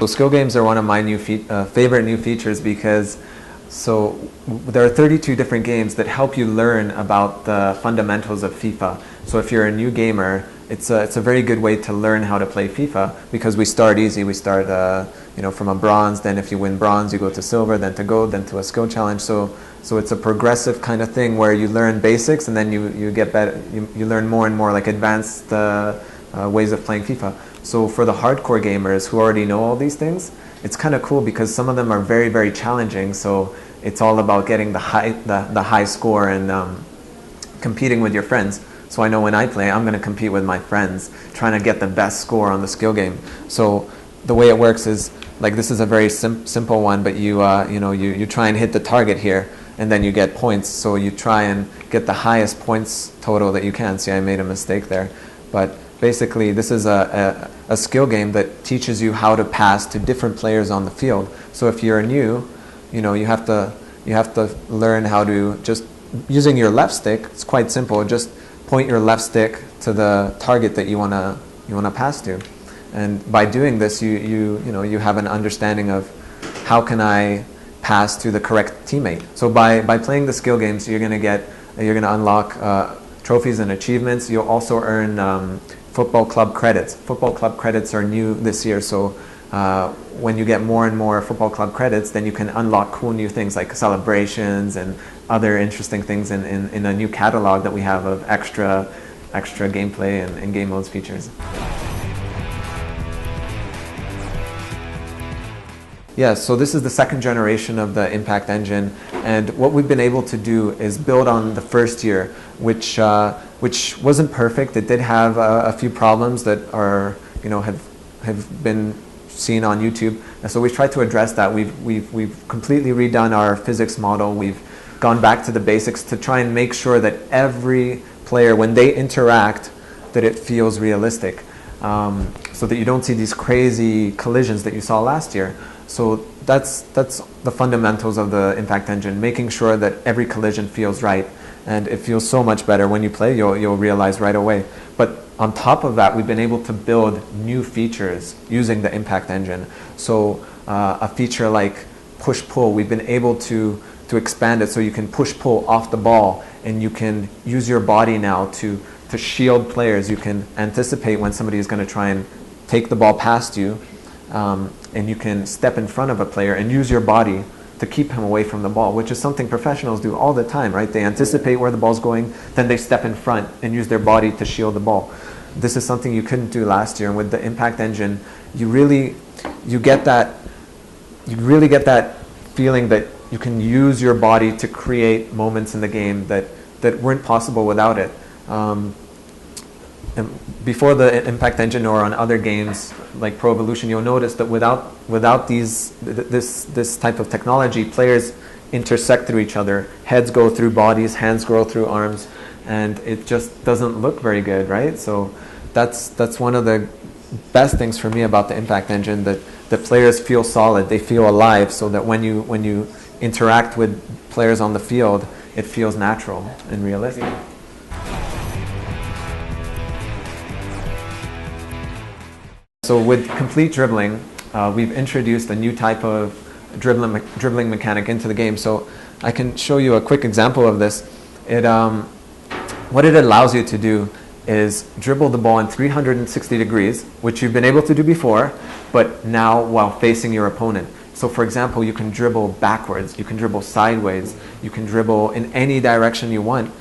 So skill games are one of my favorite new features because there are 32 different games that help you learn about the fundamentals of FIFA. So if you're a new gamer, it's a very good way to learn how to play FIFA because we start easy. We start from a bronze. Then if you win bronze, you go to silver, then to gold, then to a skill challenge. So it's a progressive kind of thing where you learn basics and then you get better. You learn more and more like advanced ways of playing FIFA. So for the hardcore gamers who already know all these things, it's kind of cool because some of them are very, very challenging. So it's all about getting the high score and competing with your friends. So I know when I play, I'm going to compete with my friends, trying to get the best score on the skill game. So the way it works is, like, this is a very simple one, but you try and hit the target here, and then you get points. So you try and get the highest points total that you can. See, I made a mistake there. But basically, this is a skill game that teaches you how to pass to different players on the field. So if you're new, you have to learn how to just, using your left stick, it's quite simple, just point your left stick to the target that you wanna pass to, and by doing this, you have an understanding of how can I pass to the correct teammate. So by playing the skill games, you're gonna unlock trophies and achievements. You'll also earn football club credits. Football club credits are new this year, so when you get more and more football club credits, then you can unlock cool new things like celebrations and other interesting things in a new catalog that we have of extra gameplay and game modes features. Yeah, so this is the second generation of the Impact Engine, and what we've been able to do is build on the first year, which wasn't perfect. It did have a few problems that are have been seen on YouTube, and so we've tried to address that. We've completely redone our physics model. We've gone back to the basics to try and make sure that every player, when they interact, that it feels realistic, so that you don't see these crazy collisions that you saw last year. So that's the fundamentals of the Impact Engine, making sure that every collision feels right, and it feels so much better when you play. You'll realize right away. But on top of that, we've been able to build new features using the Impact Engine. So a feature like push-pull, we've been able to expand it so you can push-pull off the ball, and you can use your body now to shield players. You can anticipate when somebody is going to try and take the ball past you, and you can step in front of a player and use your body to keep him away from the ball, which is something professionals do all the time, right? They anticipate where the ball's going, then they step in front and use their body to shield the ball. This is something you couldn't do last year, and with the Impact Engine, you really get that feeling that you can use your body to create moments in the game that weren't possible without it. And before the Impact Engine or on other games like Pro Evolution, you'll notice that without this type of technology, players intersect through each other. Heads go through bodies, hands go through arms, and it just doesn't look very good, right? So that's one of the best things for me about the Impact Engine, that the players feel solid, they feel alive, so that when you interact with players on the field, it feels natural and realistic. So with complete dribbling, we've introduced a new type of dribbling mechanic into the game. So I can show you a quick example of this. What it allows you to do is dribble the ball in 360 degrees, which you've been able to do before, but now while facing your opponent. So for example, you can dribble backwards, you can dribble sideways, you can dribble in any direction you want.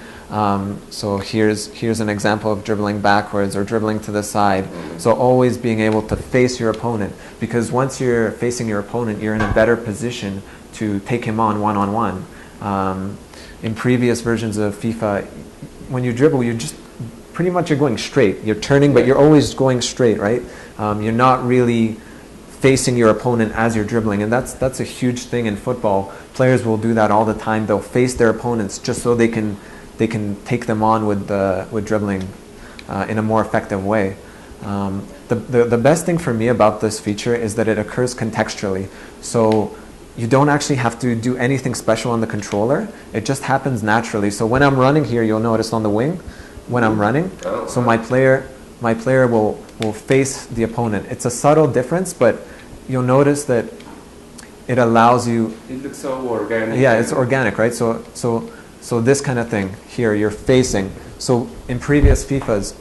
So here's an example of dribbling backwards or dribbling to the side. So always being able to face your opponent, because once you're facing your opponent, you're in a better position to take him on one-on-one. In previous versions of FIFA, when you dribble, you're just pretty much you're going straight. You're turning, but you're always going straight, right? You're not really facing your opponent as you're dribbling, and that's a huge thing in football. Players will do that all the time. They'll face their opponents just so they can take them on with dribbling in a more effective way. The best thing for me about this feature is that it occurs contextually. So you don't actually have to do anything special on the controller. It just happens naturally. So when I'm running here, you'll notice on the wing, when I'm running, so my player will face the opponent. It's a subtle difference, but you'll notice that it allows you. It looks so organic. Yeah, it's organic, right? So this kind of thing here, you're facing. So in previous FIFAs,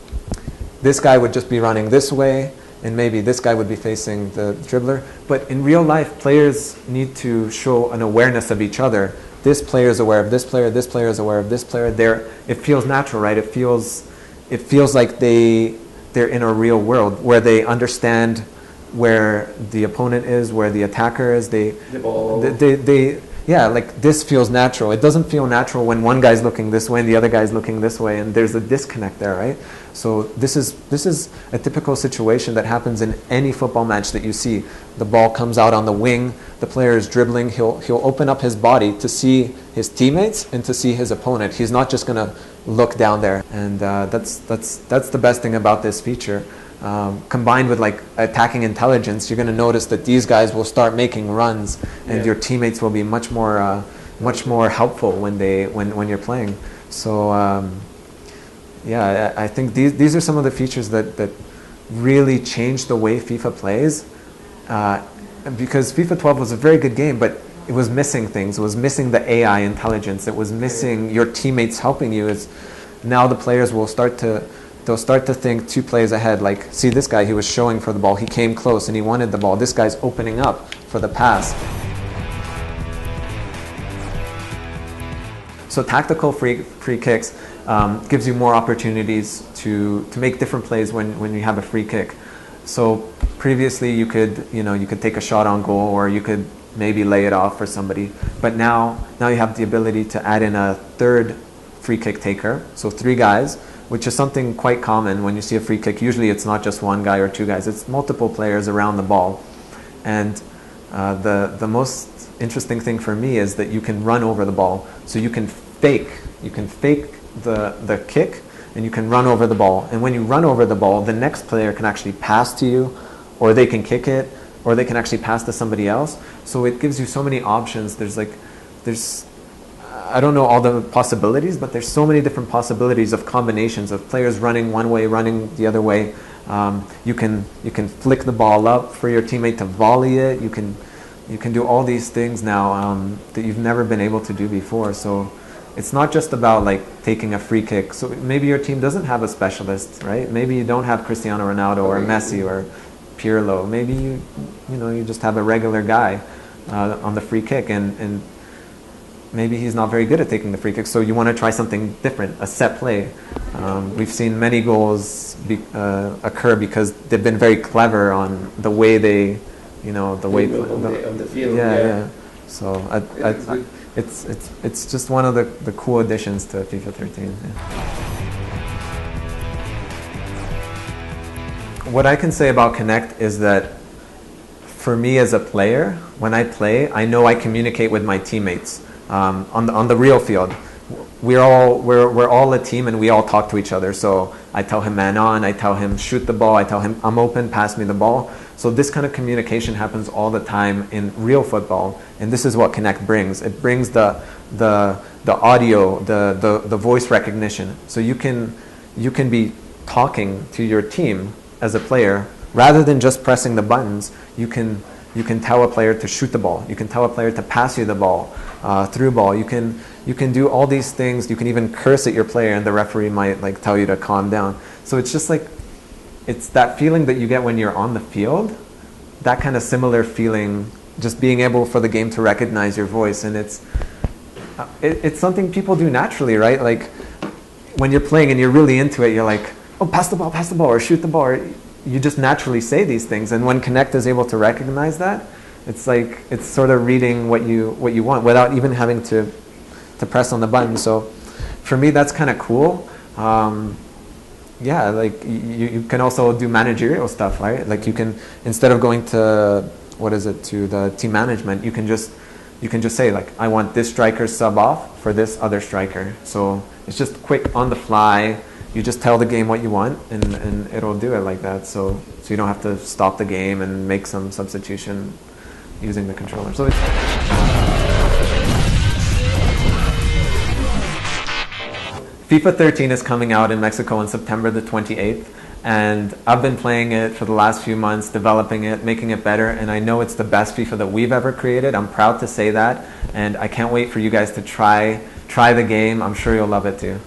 this guy would just be running this way, and maybe this guy would be facing the dribbler. But in real life, players need to show an awareness of each other. This player is aware of this player is aware of this player. It feels natural, right? It feels like they're in a real world where they understand where the opponent is, where the attacker is. The ball. Yeah, like this feels natural. It doesn't feel natural when one guy's looking this way and the other guy's looking this way, and there's a disconnect there, right? So this is a typical situation that happens in any football match that you see. The ball comes out on the wing, the player is dribbling, he'll open up his body to see his teammates and to see his opponent. He's not just gonna look down there, and that's the best thing about this feature. Combined with like attacking intelligence, you're going to notice that these guys will start making runs, and your teammates will be much more helpful when you're playing. So I think these are some of the features that really change the way FIFA plays. Because FIFA 12 was a very good game, but it was missing things. It was missing the AI intelligence. It was missing your teammates helping you. Now the players will they'll start to think 2 plays ahead, like, see this guy, he was showing for the ball, he came close and he wanted the ball, this guy's opening up for the pass. So tactical free kicks gives you more opportunities to make different plays when you have a free kick. So previously you could take a shot on goal, or you could maybe lay it off for somebody, but now you have the ability to add in a third free kick taker, so 3 guys, which is something quite common when you see a free kick. Usually it's not just 1 guy or 2 guys, it's multiple players around the ball. And the most interesting thing for me is that you can run over the ball. So you can fake the kick, and you can run over the ball. And when you run over the ball, the next player can actually pass to you, or they can kick it, or they can actually pass to somebody else. So it gives you so many options. There's I don't know all the possibilities, but there's so many different possibilities of combinations of players running one way, running the other way. You can flick the ball up for your teammate to volley it. You can do all these things now that you've never been able to do before. So it's not just about like taking a free kick. So maybe your team doesn't have a specialist, right? Maybe you don't have Cristiano Ronaldo or Messi or Pirlo. Maybe you just have a regular guy on the free kick, and maybe he's not very good at taking the free kick, so you want to try something different, a set play. We've seen many goals occur because they've been very clever on the way they, on the field. Yeah. So it's just one of the cool additions to FIFA 13. Yeah. What I can say about Connect is that for me as a player, when I play, I know I communicate with my teammates. On the real field, we're all a team, and we all talk to each other. So I tell him man on, I tell him shoot the ball, I tell him I'm open, pass me the ball. So this kind of communication happens all the time in real football, and this is what Connect brings. It brings the audio, the voice recognition. So you can be talking to your team as a player rather than just pressing the buttons. You can tell a player to shoot the ball. You can tell a player to pass you the ball. Through ball, you can do all these things. You can even curse at your player, and the referee might like tell you to calm down. So it's just like, it's that feeling that you get when you're on the field, that kind of similar feeling, just being able for the game to recognize your voice. And it's something people do naturally, right? Like when you're playing and you're really into it, you're like, oh, pass the ball, or shoot the ball. Or you just naturally say these things, and when Connect is able to recognize that, it's like it's sort of reading what you want without even having to press on the button. So for me, that's kind of cool. Like you can also do managerial stuff, right? Like you can, instead of going to the team management, you can just say like, I want this striker sub off for this other striker. So it's just quick on the fly. You just tell the game what you want, and it'll do it like that. So you don't have to stop the game and make some substitution using the controller. So FIFA 13 is coming out in Mexico on September the 28th. And I've been playing it for the last few months, developing it, making it better, and I know it's the best FIFA that we've ever created. I'm proud to say that, and I can't wait for you guys to try the game. I'm sure you'll love it too.